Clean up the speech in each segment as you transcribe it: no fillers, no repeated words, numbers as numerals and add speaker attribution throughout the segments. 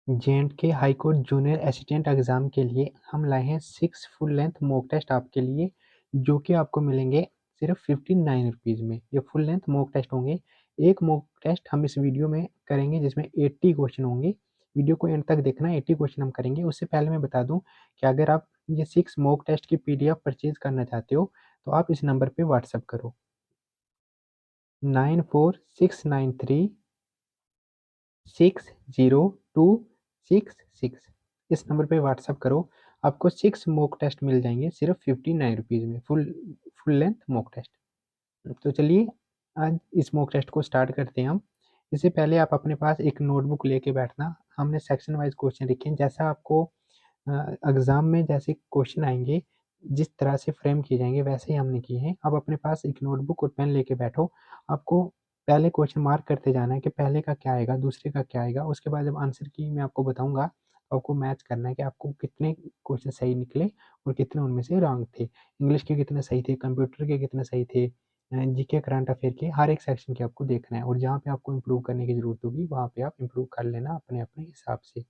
Speaker 1: J&K high court junior assistant exam के लिए हम लाए हैं 6 फुल लेंथ मॉक टेस्ट आपके लिए, जो कि आपको मिलेंगे सिर्फ 59 रुपीज़ में। ये फुल लेंथ मॉक टेस्ट होंगे। एक मॉक टेस्ट हम इस वीडियो में करेंगे जिसमें 80 क्वेश्चन होंगे। वीडियो को एंड तक देखना, 80 क्वेश्चन हम करेंगे। उससे पहले मैं बता दूं कि अगर आप ये 6 मॉक टेस्ट की पीडीएफ परचेज करना चाहते हो तो आप इस नंबर पे व्हाट्सएप करो 9469360266। इस नंबर पे व्हाट्सएप करो। आपको 6 मॉक टेस्ट मिल जाएंगे सिर्फ 59 रुपीज़ में, फुल लेंथ मॉक टेस्ट। तो चलिए आज इस मॉक टेस्ट को स्टार्ट करते हैं हम। इससे पहले आप अपने पास एक नोटबुक लेके बैठना। हमने सेक्शन वाइज क्वेश्चन लिखे हैं, जैसा आपको एग्ज़ाम में जैसे क्वेश्चन आएंगे, जिस तरह से फ्रेम किए जाएंगे वैसे ही हमने किए हैं। अब अपने पास एक नोटबुक और पेन लेके बैठो। आपको पहले क्वेश्चन मार्क करते जाना है कि पहले का क्या आएगा, दूसरे का क्या आएगा। उसके बाद जब आंसर की मैं आपको बताऊंगा तो आपको मैच करना है कि आपको कितने क्वेश्चन सही निकले और कितने उनमें से रॉन्ग थे। इंग्लिश के कितने सही थे, कंप्यूटर के कितने सही थे, जीके करंट अफेयर के हर एक सेक्शन के आपको देखना है। और जहाँ पे आपको इम्प्रूव करने की ज़रूरत होगी वहाँ पे आप इम्प्रूव कर लेना अपने अपने हिसाब से।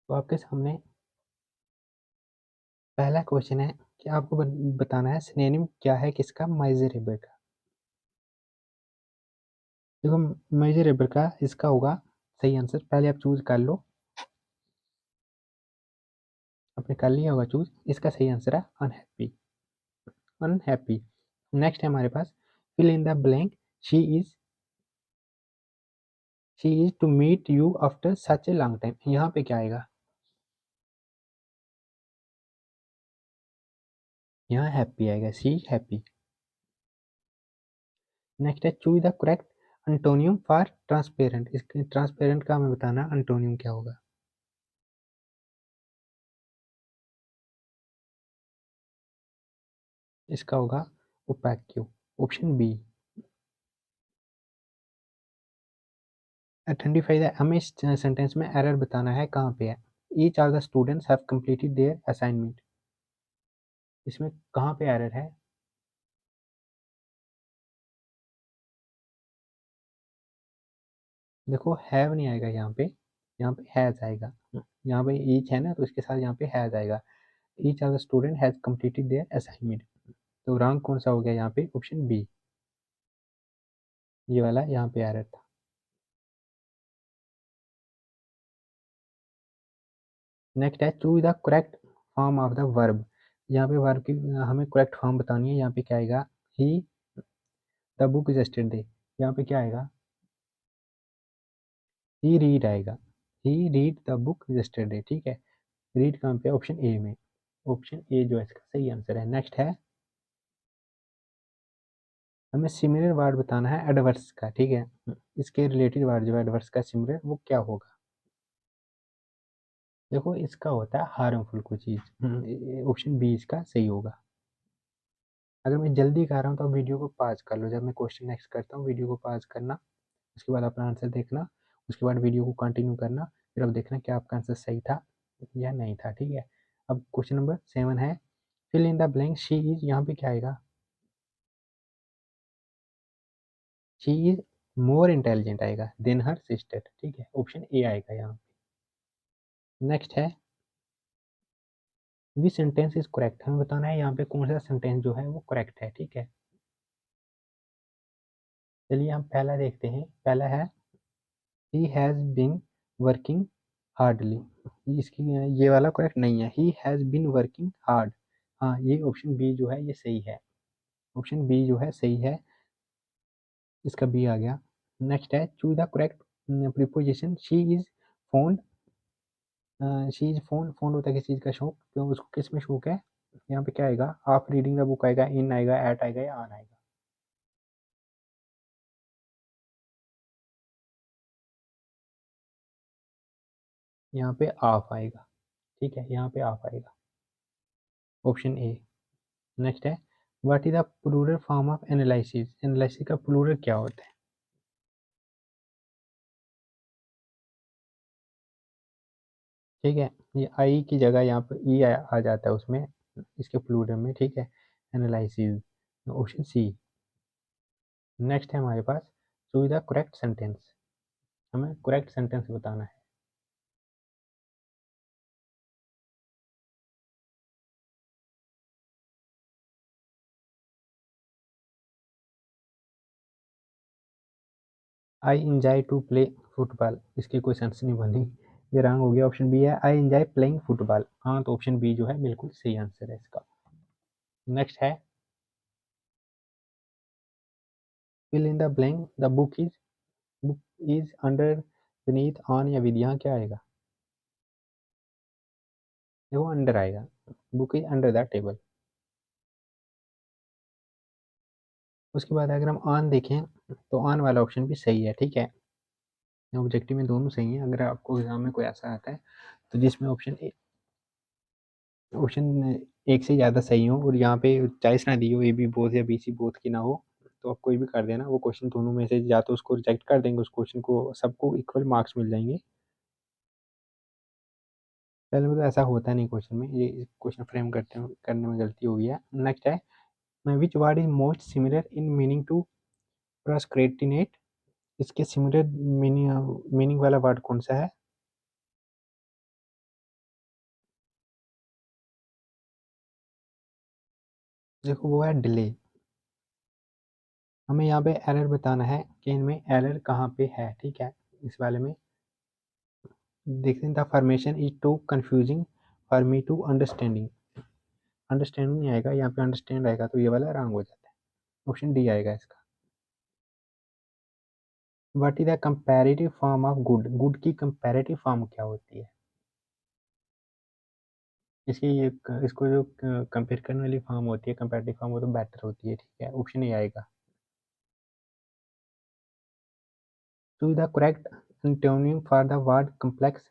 Speaker 1: तो आपके सामने पहला क्वेश्चन है कि आपको बताना है सिनोनिम क्या है किसका, मेजरेबल का। देखो मेजरेबल का इसका होगा सही आंसर, पहले आप चूज कर लो। आपने कर लिया होगा चूज। इसका सही आंसर है अनहैप्पी। अनहैप्पी। नेक्स्ट है हमारे पास fill in the blank. She is she is to meet you after such a long time. यहाँ पे क्या आएगा? यहाँ हैप्पी आएगा, शी हैप्पी। नेक्स्ट है choose the correct antonym for transparent. इसके ट्रांसपेरेंट का हमें बताना अंटोनियम क्या होगा। इसका होगा ओपेक्यू, ऑप्शन बी। 25 है, हमें इस सेंटेंस में एरर बताना है कहाँ पे है। Each are the students have completed their assignment. इसमें कहाँ पे एरर है? देखो हैव नहीं आएगा यहाँ पे हैज आएगा। यहाँ पे ईच है ना, तो इसके साथ यहाँ पे हैज आएगा। Each are the student has completed their assignment. तो रॉन्ग कौन सा हो गया यहाँ पे? ऑप्शन बी, ये वाला यहाँ पे एरर था। नेक्स्ट है choose the correct form of the verb. यहाँ पे वर्ब की हमें करेक्ट फॉर्म बतानी है। यहाँ पे क्या आएगा? ही द बुक इज यस्टरडे। यहाँ पे क्या आएगा? ही रीड आएगा। ही रीड द बुक यस्टरडे, ठीक है। रीड कहाँ पे? ऑप्शन ए में। ऑप्शन ए जो है इसका सही आंसर है। नेक्स्ट है हमें सिमिलर वर्ड बताना है एडवर्स का, ठीक है। इसके रिलेटेड वर्ड जो है एडवर्स का सिमिलर वो क्या होगा? देखो इसका होता है हार्मफुल कोई चीज़। ऑप्शन बी इसका सही होगा। अगर मैं जल्दी कर रहा हूँ तो वीडियो को पॉज कर लो। जब मैं क्वेश्चन नेक्स्ट करता हूँ वीडियो को पॉज करना, उसके बाद अपना आंसर देखना, उसके बाद वीडियो को कंटिन्यू करना, फिर अब देखना कि आपका आंसर सही था या नहीं था, ठीक है। अब क्वेश्चन नंबर 7 है fill in the blank. She is, यहाँ पे क्या आएगा? शी इज मोर इंटेलिजेंट आएगा देन हर सिस्टर, ठीक है। ऑप्शन ए आएगा यहाँ पे। नेक्स्ट है विच सेंटेंस इज करेक्ट। हमें बताना है यहाँ पे कौन सा सेंटेंस जो है वो करेक्ट है, ठीक है। चलिए हम पहला देखते हैं। पहला है he has been working hardly. इसकी ये वाला करेक्ट नहीं है। He has been working hard. हाँ, ये ऑप्शन बी जो है ये सही है। ऑप्शन बी जो है सही है। इसका बी आ गया। नेक्स्ट है choose the correct preposition. She is found. She is found, found होता है किसी चीज़ का शौक, तो उसको किस में शौक है? यहाँ पे क्या आएगा? आप रीडिंग द बुक आएगा, इन आएगा, एट आएगा या ऑन आएगा? यहाँ पे ऑफ आएगा, ठीक है। यहाँ पे ऑफ आएगा, ऑप्शन ए। नेक्स्ट है what is the plural form of analysis. Analysis का प्लूरल क्या होता है? ठीक है, ये आई की जगह यहाँ पर ई आ जाता है उसमें, इसके प्लूरल में, ठीक है। Analysis, option C. नेक्स्ट है हमारे पास चूज द करेक्ट सेंटेंस। हमें करेक्ट सेंटेंस बताना है। I enjoy to play football, इसकी कोई सेंस नहीं बनी, ये रॉन्ग हो गया। ऑप्शन बी है आई एंजॉय प्लेइंग फुटबॉल। हाँ, तो ऑप्शन बी जो है बिल्कुल सही आंसर है इसका। नेक्स्ट है fill in the blank the book is under beneath on या विद, यहाँ क्या आएगा? देखो अंडर आएगा, book is under the table. उसके बाद अगर हम ऑन देखें तो ऑन वाला ऑप्शन भी सही है, ठीक है। ऑब्जेक्टिव में दोनों सही है। अगर आपको एग्जाम में कोई ऐसा आता है तो जिसमें ऑप्शन एक से ज़्यादा सही हो और यहाँ पे चॉइस ना दी हो ए बी बोथ या बी सी बोथ की ना हो, तो आप कोई भी कर देना, वो क्वेश्चन दोनों में से या तो उसको रिजेक्ट कर देंगे, उस क्वेश्चन को सबको इक्वल मार्क्स मिल जाएंगे। पहले में तो ऐसा होता नहीं क्वेश्चन में, ये क्वेश्चन फ्रेम करने में गलती हुई है। नेक्स्ट है which word is most similar in meaning to procrastinate, इसके सिमिलर मीनिंग वाला वर्ड कौन सा है? देखो वो है डिले। हमें यहाँ पे एरर बताना है कि इनमें एरर कहाँ पे है, ठीक है। इस वाले में देखते हैं the formation is too confusing for me to understanding, understanding नहीं आएगा, यहाँ पे अंडरस्टैंड आएगा तो ये वाला रॉन्ग हो जाता है। ऑप्शन डी आएगा इसका। What is the comparative form of good, good की कंपैरेटिव फॉर्म क्या होती है? इसकी ये इसको जो कंपेयर करने वाली फॉर्म होती है कंपैरेटिव फॉर्म, वो तो बेटर होती है, ठीक है। ऑप्शन ए आएगा। Choose the correct antonym for the word complex,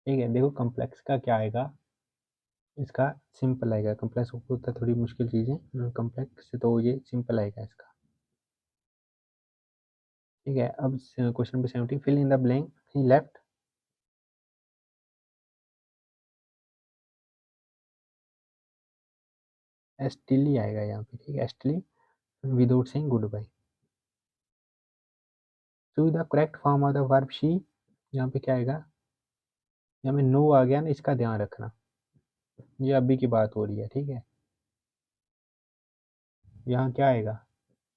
Speaker 1: ठीक है। देखो कम्प्लेक्स का क्या आएगा, इसका सिंपल आएगा। कम्प्लेक्स होता है थोड़ी मुश्किल चीज़ें, कम्प्लेक्स तो ये सिंपल आएगा इसका, ठीक है। अब question number 70, fill in the blank he left, hastily आएगा यहाँ पे, ठीक है। Hastily without saying goodbye. Choose the correct form of the verb she, यहाँ पे क्या आएगा? यहाँ में नो आ गया ना, इसका ध्यान रखना, ये अभी की बात हो रही है, ठीक है। यहाँ क्या आएगा?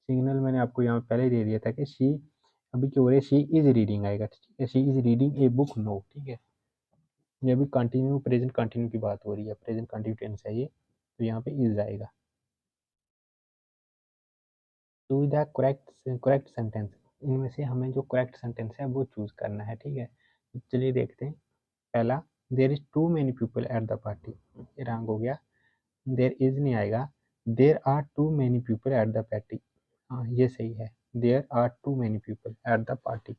Speaker 1: सिग्नल मैंने आपको यहाँ पहले ही दे दिया था कि शी अभी की हो रही है, शी इज रीडिंग आएगा, ठीक है। She is reading a book, no, ठीक है। ये अभी कंटिन्यू प्रेजेंट कंटिन्यू की बात हो रही है, प्रेजेंट कंटिन्यू टेंस है ये, तो यहाँ पे इज आएगा। चूज द करेक्ट सेंटेंस, इनमें से हमें जो करेक्ट सेंटेंस है वो चूज करना है, ठीक है। चलिए देखते हैं। पहला, there is too many people at the party, ये रॉन्ग हो गया। देर इज नहीं आएगा, there are too many people at the party, हाँ ये सही है। There are too many people at the party.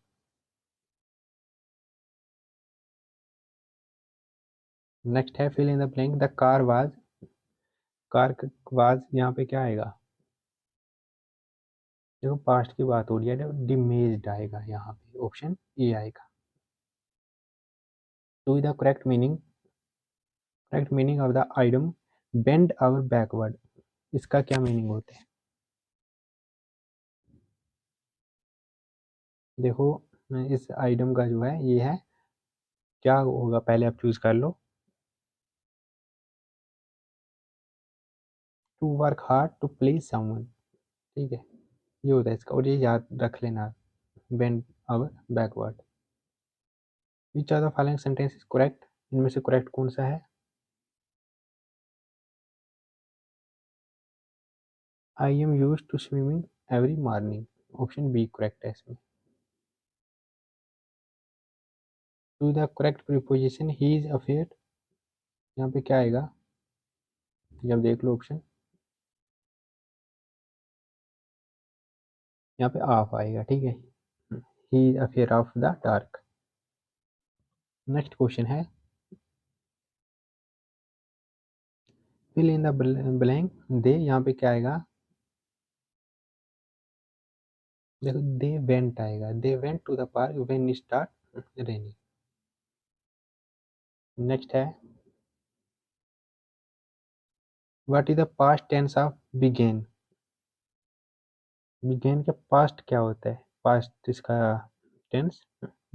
Speaker 1: Next है fill in the blank the car was, car was यहाँ पे क्या आएगा? देखो पास्ट की बात हो रही है, डिमेज्ड आएगा यहाँ पे, ऑप्शन ए आएगा। To the correct meaning of the item bend over backward, इसका क्या मीनिंग होता है? देखो इस आइटम का जो है ये है, क्या होगा पहले आप चूज कर लो। To work hard to please someone, ठीक है, ये होता है इसका, और ये याद रख लेना, bend over backward. Which are the following sentence is correct, इनमें से करेक्ट कौन सा है? I am use to swimming every morning, option B correct है इसमें। To the correct preposition he is affair, यहाँ पे क्या आएगा? जब देख लो ऑप्शन, यहाँ पे ऑफ आएगा, ठीक है। He is afraid of the dark. Next question है fill in the blank they, यहाँ पे क्या आएगा? देखो दे वेंट आएगा, they went to the park when it start raining. Next है what is the past tense of begin, begin का past क्या होता है? पास्ट इसका टेंस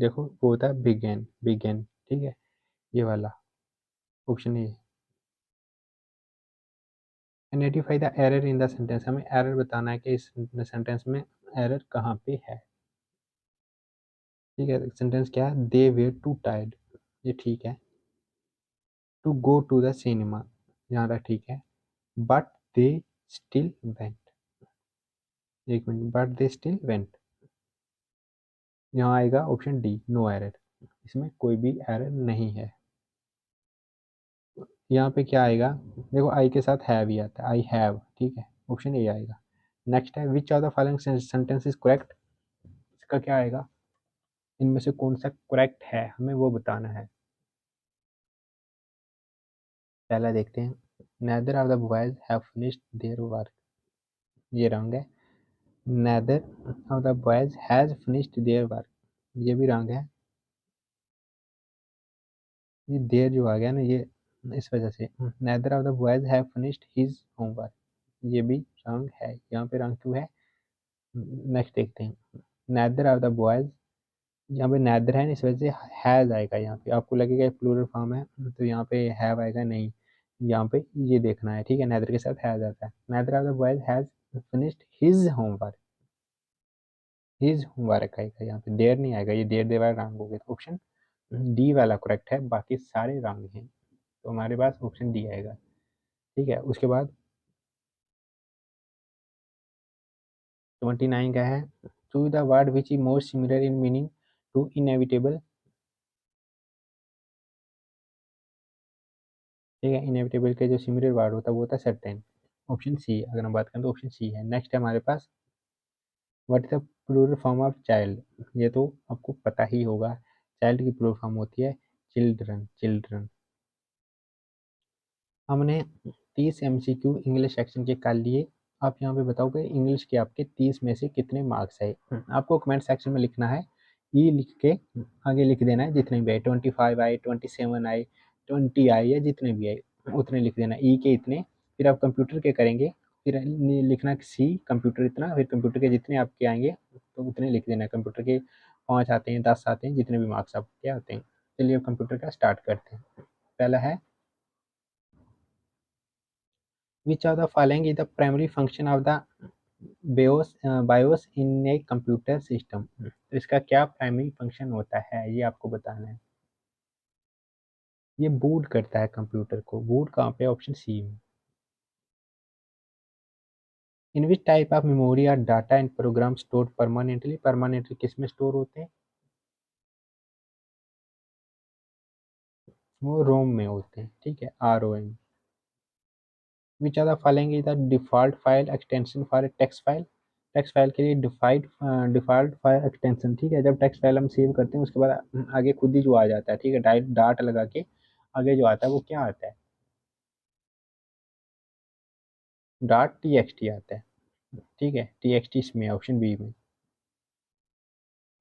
Speaker 1: देखो वो होता है बिगेन बिगेन, ठीक है, ये वाला option A. Identify the error in the sentence, हमें एरर बताना है कि इस सेंटेंस में एरर कहाँ पे है। ठीक है, सेंटेंस क्या है, दे वेर टू टायर्ड, ये ठीक है। To go to the cinema, यहाँ तक ठीक है। बट दे स्टिल वेंट, एक minute, but they still went, यहाँ आएगा ऑप्शन डी, नो एरर, इसमें कोई भी एरर नहीं है। यहाँ पे क्या आएगा, देखो आई के साथ हैव ही आता है, आई हैव, ठीक है, ऑप्शन ए आएगा। नेक्स्ट है which of the following sentence is correct, इसका क्या आएगा, इनमें से कौन सा करेक्ट है, हमें वो बताना है। पहला देखते हैं, neither of the boys have finished their work, ये रॉन्ग है। Neither of the boys has finished their work, ये भी रॉन्ग है। ये देयर जो आ गया ना, ये इस वजह से, neither of the boys have finished his homework, ये भी रॉन्ग है, यहाँ पे रॉन्ग क्यों है। नेक्स्ट देखते हैं, नेदर ऑफ द बॉयज, यहाँ पे नेदर है ना, इस वजह से हैज आएगा, यहाँ पे आपको लगेगा प्लूरल फॉर्म है तो यहाँ पे हैव आएगा, नहीं, यहाँ पे ये देखना है, ठीक है, नेदर के साथ हैज आता है। Neither of the boys has finished his homework, his homework आएगा, यहाँ पे देयर नहीं आएगा, ये देयर दे वाला रॉन्ग हो गया, ऑप्शन डी वाला करेक्ट है, बाकी सारे रॉन्ग हैं, तो हमारे पास ऑप्शन डी आएगा। ठीक है, उसके बाद 29 का है, choose the word which is most similar in meaning to inevitable, ठीक है, इनएविटेबल के जो सिमिलर वर्ड होता है वो होता है सर्टेन, ऑप्शन सी, अगर हम बात करें तो ऑप्शन सी है। नेक्स्ट है हमारे पास, what is the plural form of child, ये तो आपको पता ही होगा, चाइल्ड की प्लूरल फॉर्म होती है चिल्ड्रन, चिल्ड्रन। हमने 30 एमसीक्यू इंग्लिश सेक्शन के कर लिए, आप यहाँ पे बताओगे इंग्लिश के आपके 30 में से कितने मार्क्स आए। आपको कमेंट सेक्शन में लिखना है, ई लिख के आगे लिख देना है जितने भी आए, 25 आए, 27 आए, 20 आए, या जितने भी आए उतने लिख देना, ई के इतने, फिर आप कंप्यूटर के करेंगे, फिर लिखना सी कंप्यूटर इतना, फिर कंप्यूटर के जितने आपके आएंगे तो उतने लिख देना, कंप्यूटर के 5 आते हैं, 10 आते हैं, जितने भी मार्क्स आपके आते हैं। चलिए अब कंप्यूटर का स्टार्ट करते हैं। पहला है, which of the following is the primary function of the BIOS in a computer system, तो इसका क्या प्राइमरी फंक्शन होता है ये आपको बताना है। ये बूट करता है कंप्यूटर को, बूट कहाँ पे, ऑप्शन सी में। In which type of memory are data and program store permanently, permanently किस में स्टोर होते हैं, वो रोम में होते हैं, ठीक है, ROM। Which are the following is the default file extension for a text file, text file के लिए डिफॉल्ट फाइल एक्सटेंशन, ठीक है, जब टेक्स्ट फाइल हम सेव करते हैं उसके बाद आगे खुद ही जो आ जाता है, ठीक है, डायरेक्ट डाट लगा के आगे जो आता है वो क्या आता है, डॉट TXT आता है, ठीक है, TXT इसमें ऑप्शन बी में।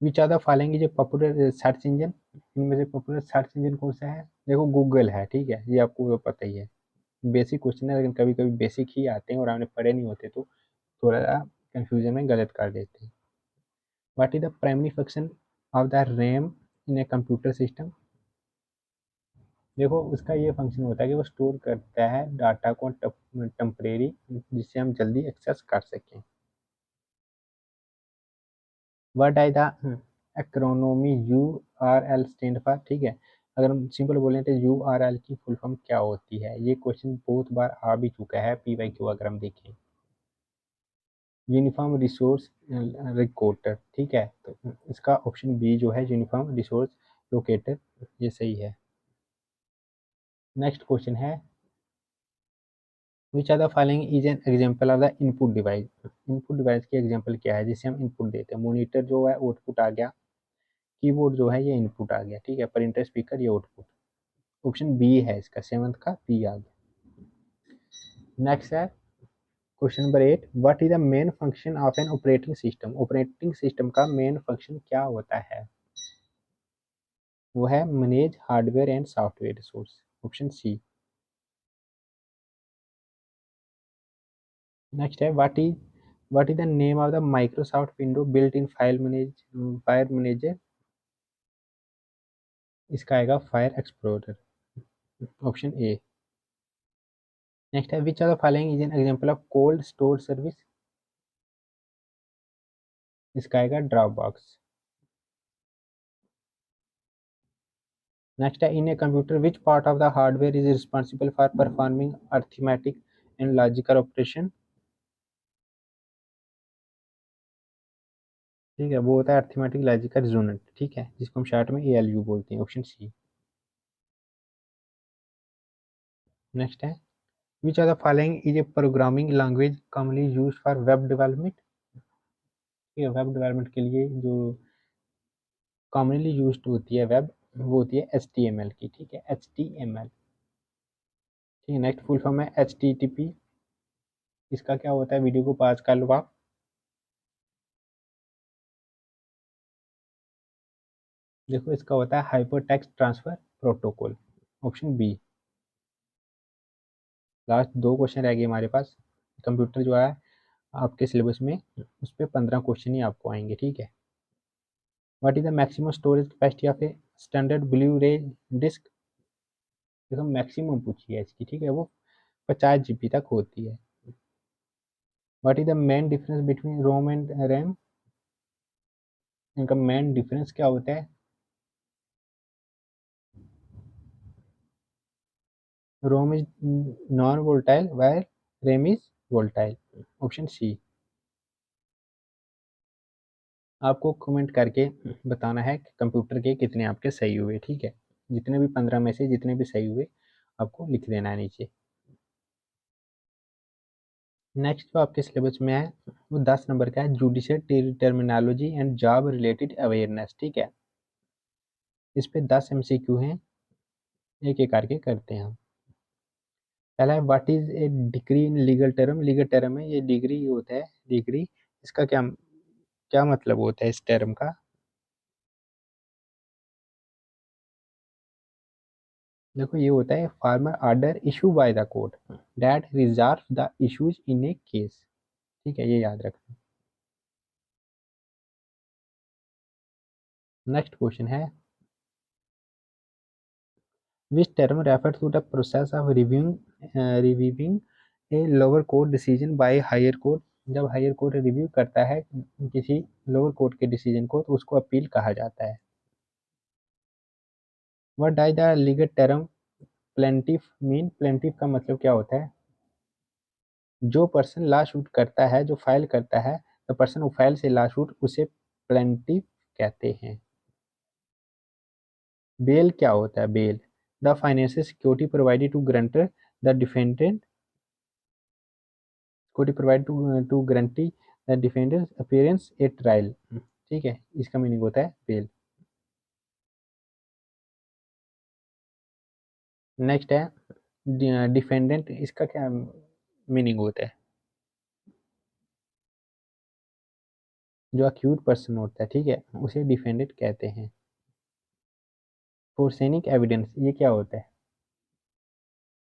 Speaker 1: Which are the following is popular search engine, इनमें से पॉपुलर सर्च इंजन कौन सा है, देखो गूगल है, ठीक है, ये आपको पता ही है, बेसिक क्वेश्चन है लेकिन कभी कभी बेसिक ही आते हैं और आपने पढ़े नहीं होते तो थोड़ा कंफ्यूजन में गलत कर देते हैं। What is the primary function of the RAM in a computer system, देखो उसका ये फंक्शन होता है कि वो स्टोर करता है डाटा को टेम्परेरी, जिससे हम जल्दी एक्सेस कर सकें। What is the acronym URL stand for, ठीक है, अगर हम सिंपल बोलें तो URL की फुल फॉर्म क्या होती है, ये क्वेश्चन बहुत बार आ भी चुका है PYQ अगर हम देखें, यूनिफॉर्म रिसोर्स रिकॉर्डर, ठीक है, तो इसका ऑप्शन बी जो है यूनिफॉर्म रिसोर्स लोकेटर, ये सही है। नेक्स्ट क्वेश्चन है, which are the following is an example of the input device, input device की एग्जांपल क्या है जिससे हम इनपुट देते हैं, मॉनिटर जो है आउटपुट आ गया, कीबोर्ड जो है ये इनपुट आ गया, ठीक है, प्रिंटर स्पीकर ये आउटपुट, ऑप्शन बी है इसका, 7th का बी आ गया। नेक्स्ट है question number 8, what is the main function of an operating system, operating system का मेन फंक्शन क्या होता है, वो है manage hardware and software resource, option C. Next है what is what is the name of the Microsoft window built in file manager? इसका आएगा file explorer, option A. Next है which are the following is an example of cold store service? इसका आएगा Dropbox. Next है in a computer which part of the hardware is responsible for performing arithmetic and logical operation? ठीक है, वो होता है arithmetic logical unit, ठीक है, जिसको हम शॉर्ट में ALU बोलते हैं, ऑप्शन सी। नेक्स्ट है which are the following is a programming language commonly used for web development? ठीक है, वेब डेवलपमेंट के लिए जो कॉमनली यूज्ड होती है वेब, वो होती है HTML की, ठीक है, HTML। ठीक है, नेक्स्ट फुल फॉर्म है HTTP। इसका क्या होता है, वीडियो को पॉज कर लो आप। देखो इसका होता है hyper text transfer protocol, option B. Last दो क्वेश्चन रह गए हमारे पास। कंप्यूटर जो है आपके सिलेबस में उस पर 15 क्वेश्चन ही आपको आएंगे, ठीक है। What is the maximum storage capacity of a standard blue रे डिस्क? देखो मैक्सिमम पूछी है इसकी, ठीक है, वो 50 GB तक होती है। What is the main difference between ROM and RAM? इनका मेन डिफरेंस क्या होता है? ROM is non volatile whereas RAM is volatile, option C. आपको कमेंट करके बताना है कि कंप्यूटर के कितने आपके सही हुए, ठीक है। जितने भी 15 में से जितने भी सही हुए आपको लिख देना है नीचे। नेक्स्ट जो आपके सिलेबस में है वो 10 नंबर का है, judicial terminology and job related awareness, ठीक है। इस पे 10 MCQ हैं, एक एक करके करते हैं हम। पहला है what is a degree in legal term? Legal term में ये डिग्री होता है, डिग्री इसका क्या क्या मतलब होता है इस टर्म का? देखो ये होता है formal order issue by the court that resolve the issues in a case, ठीक है, ये याद रखना। नेक्स्ट क्वेश्चन है which term refer to the process of reviewing a lower court decision by higher court? जब हायर कोर्ट रिव्यू करता है किसी लोअर कोर्ट के डिसीजन को तो उसको अपील कहा जाता है। What does the legal term plaintiff mean? Plaintiff का मतलब क्या होता है? जो पर्सन लॉ शूट करता है, जो फाइल करता है, द पर्सन हु फाइल से लॉ शूट, उसे प्लेंटिफ कहते हैं। बेल क्या होता है? Bail the financial security provided to grantor the defendant, security provide to guarantee the defendant appearance a trial, ठीक है, इसका मीनिंग होता है बेल। नेक्स्ट है डिफेंडेंट, इसका क्या मीनिंग होता है? जो अक्यूज पर्सन होता है, ठीक है, उसे डिफेंडेंट कहते हैं। फोर्सेनिक एविडेंस ये क्या होता है?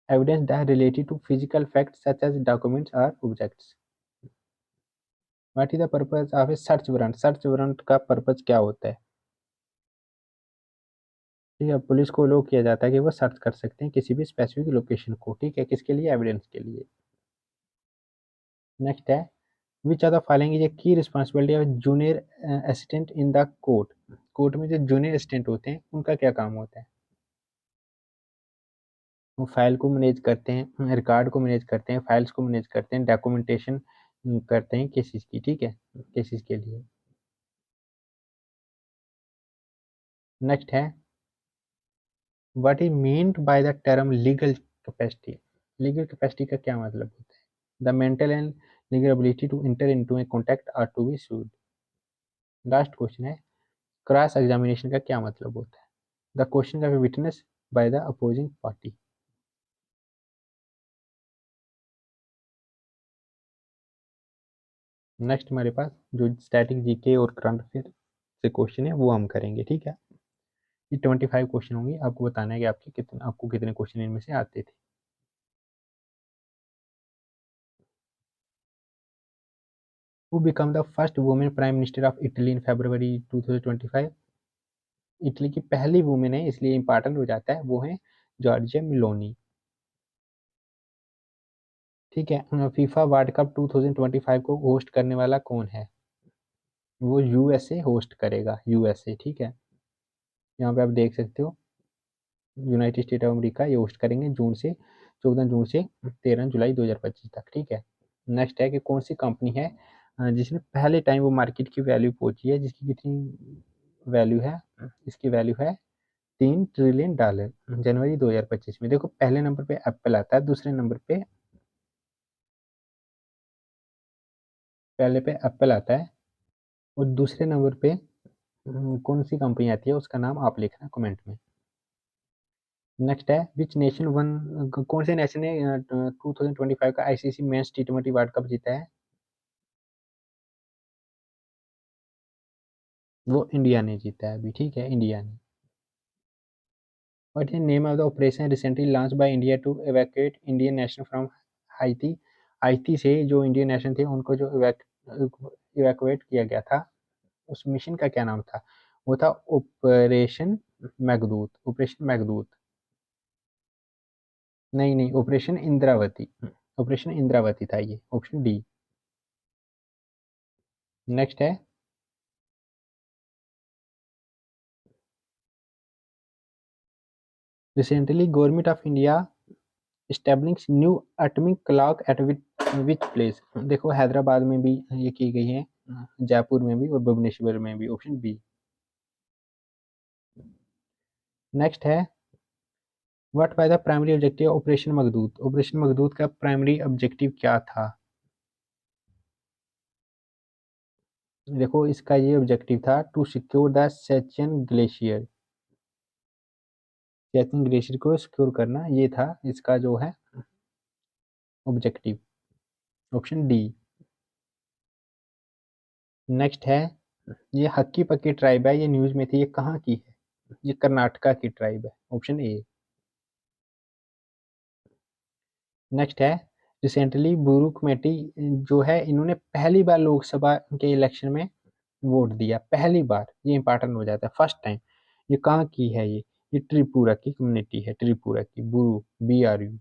Speaker 1: Evidence that related to physical facts such as documents और objects. What is the purpose of a search warrant? Search warrant का पर्पस क्या होता है? ठीक है, पुलिस को लो किया जाता है कि वो सर्च कर सकते हैं किसी भी स्पेसिफिक लोकेशन को, ठीक है, किसके लिए? एविडेंस के लिए। नेक्स्ट है which are the following is a key responsibility of junior assistant in the court? Court में जो जूनियर असिस्टेंट होते हैं उनका क्या काम होता है? वो फाइल को मैनेज करते हैं, रिकॉर्ड को मैनेज करते हैं, फाइल्स को मैनेज करते हैं, डॉक्यूमेंटेशन करते हैं केसेस की, ठीक है, केसेस के लिए। नेक्स्ट है what is meant by the term legal capacity? Legal capacity का क्या मतलब होता है? The mental and legal ability to enter into a contract और to be sued. Last question है क्रॉस एग्जामिनेशन का क्या मतलब होता है? The question of witness by the opposing party. Next हमारे पास जो स्टैटिक जीके और करंट अफेयर से क्वेश्चन है वो हम करेंगे, ठीक है। ये 25 क्वेश्चन होंगे, आपको बताना है कि आपको कितने क्वेश्चन इनमें से आते थे। Who become the first women prime minister of Italy in February 2025? Italy की पहली वुमेन है, इसलिए इंपॉर्टेंट हो जाता है, वो है जॉर्जिया मिलोनी। ठीक है, फीफा वर्ल्ड कप 2025 को होस्ट करने वाला कौन है? वो यूएसए होस्ट करेगा, यूएसए। ठीक है, यहाँ पे आप देख सकते हो यूनाइटेड स्टेट ऑफ अमेरिका ये होस्ट करेंगे जून से 14 जून से 13 जुलाई 2025 तक। ठीक है, नेक्स्ट है कि कौन सी कंपनी है जिसने पहले टाइम वो मार्केट की वैल्यू पहुंची है, जिसकी कितनी वैल्यू है? इसकी वैल्यू है $3 ट्रिलियन जनवरी 2025 में। देखो पहले नंबर पे एप्पल आता है, दूसरे नंबर पे पहले पे एप्पल आता है और दूसरे नंबर पे कौन सी कंपनी आती है उसका नाम आप लिखना कमेंट में। नेक्स्ट है विच नेशन वन, कौन से नेशन ने 2025 का आईसीसी मेंस टी20 वर्ल्ड कप जीता है? वो इंडिया ने जीता है अभी। ठीक है, इंडिया ने। What is name of the operation recently launch by India to evacuate Indian national from Haiti? Haiti से जो इंडियन नेशन थे उनको जो इवैक्यूएट किया गया था, उस मिशन का क्या नाम था? वो था ऑपरेशन मेघदूत। ऑपरेशन मेघदूत। नहीं नहीं, ऑपरेशन इंद्रावती। ऑपरेशन इंद्रावती था ये, ऑप्शन डी। नेक्स्ट है recently government of India establish new atomic clock eight which place? देखो हैदराबाद में भी ये की गई है, जयपुर में भी और भुवनेश्वर में भी, ऑप्शन बी। नेक्स्ट है what by the primary objective operation Meghdoot? Operation Meghdoot का प्राइमरी ऑब्जेक्टिव क्या था? देखो इसका ये ऑब्जेक्टिव था to secure the Siachen glacier. Siachen glacier को सिक्योर करना, ये था इसका जो है ऑब्जेक्टिव, ऑप्शन डी। नेक्स्ट है ये हक्की पक्की ट्राइब है, ये न्यूज में थी, ये कहाँ की है? ये कर्नाटका की ट्राइब है, ऑप्शन ए। नेक्स्ट है रिसेंटली बुरू कमेटी जो है इन्होंने पहली बार लोकसभा के इलेक्शन में वोट दिया, पहली बार। ये इंपॉर्टेंट हो जाता है, फर्स्ट टाइम। ये कहाँ की है? ये त्रिपुरा की कम्युनिटी है, त्रिपुरा की, बुरू, BRU।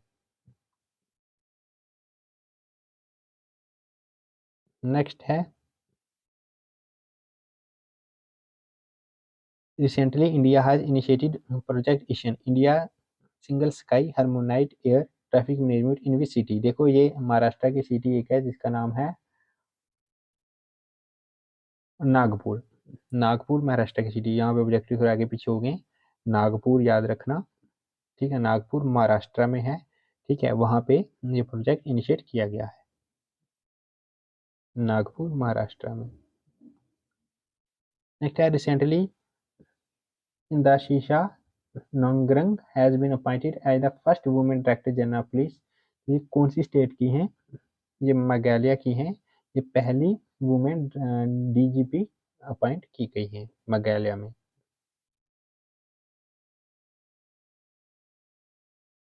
Speaker 1: नेक्स्ट है recently India has initiated project Ishan India single sky harmonised air traffic management in which city? देखो ये महाराष्ट्र की सिटी एक है जिसका नाम है नागपुर। नागपुर महाराष्ट्र की सिटी, यहाँ पे ऑब्जेक्टिव थोड़ा आगे पीछे हो गए, नागपुर याद रखना। ठीक है, नागपुर महाराष्ट्र में है। ठीक है, वहाँ पे ये प्रोजेक्ट इनिशिएट किया गया है, नागपुर महाराष्ट्र में। नेक्स्ट है recently Idashisha Nongrang has been appointed as the first women director general of police. ये कौन सी स्टेट की हैं? ये मेघालय की हैं। ये पहली वुमेन DGP अपॉइंट की गई है मेघालय में।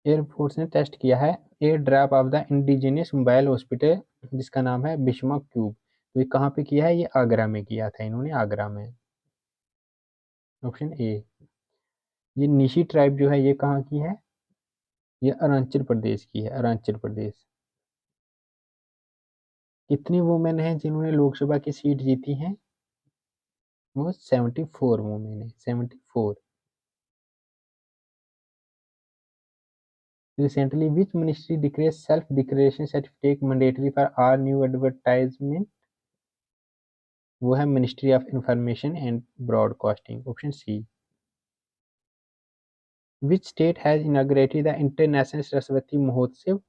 Speaker 1: एयरफोर्स ने टेस्ट किया है air drop of the indigenous mobile hospital जिसका नाम है बिस्मा क्यूब। तो ये कहाँ पे किया है? ये आगरा में किया था इन्होंने, आगरा में, ऑप्शन ए। ये निशी ट्राइब जो है ये कहाँ की है? ये अरुणाचल प्रदेश की है, अरुणाचल प्रदेश। कितनी वुमेन हैं जिन्होंने लोकसभा की सीट जीती हैं? वो 74 वुमेन है, 74। Recently, which ministry declared self-declaration certificate mandatory for all new advertisement? वो है ministry of information and broadcasting, option C. Which state has inaugurated the international Saraswati Mahotsav?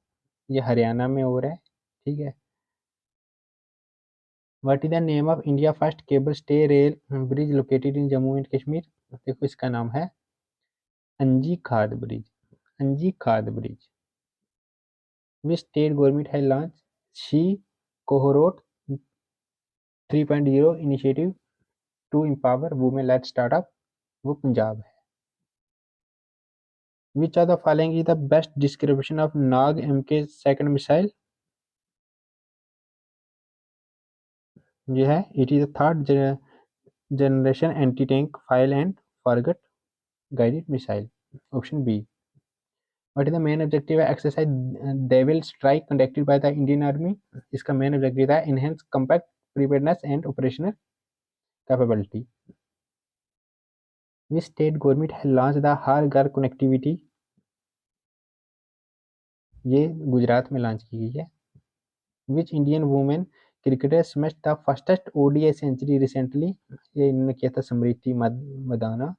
Speaker 1: ये हरियाणा में हो रहा है। ठीक है। What is the name of India first cable stay rail bridge located in Jammu and Kashmir? देखो इसका नाम है Anji Khad bridge, Anji Khad bridge. Which state government has launch she Kohrot 3.0 initiative to empower women led startup? वो पंजाब है। Which of the following is the best description of Nag MK second missile? ये है, it is a third generation anti tank fire and forget guided missile. Option B. What is the main objective exercise devil strike conducted by the Indian army? इसका main objective था enhance combat preparedness and operational capability. Which state government has launch the Har Ghar connectivity? ये गुजरात में launch की गई है। Which Indian women cricketer smash the fastest ODI century recently? ये इन्होंने किया था Smriti Mandhana.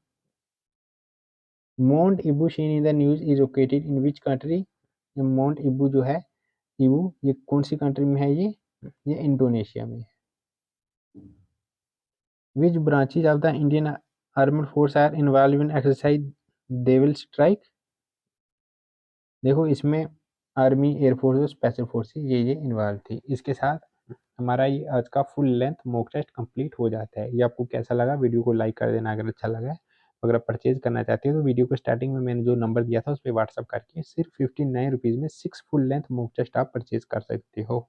Speaker 1: Mount Ibu seen in the news is located in which country? ये माउंट इबू जो है, इबू, ये कौन सी कंट्री में है? ये इंडोनेशिया में है। Which branches of the Indian armed force are involve in exercise devil strike? देखो इसमें आर्मी, एयरफोर्स और स्पेशल फोर्सेस ये इन्वॉल्व थी। इसके साथ हमारा ये आज का full length mock test complete हो जाता है। ये आपको कैसा लगा? वीडियो को लाइक कर देना अगर अच्छा लगा है। अगर आप परचेज करना चाहते हो तो वीडियो को स्टार्टिंग में मैंने जो नंबर दिया था उस पर व्हाट्सअप करके सिर्फ 59 रुपीज़ में 6 फुल लेंथ मॉक टेस्ट आप परचेज कर सकते हो।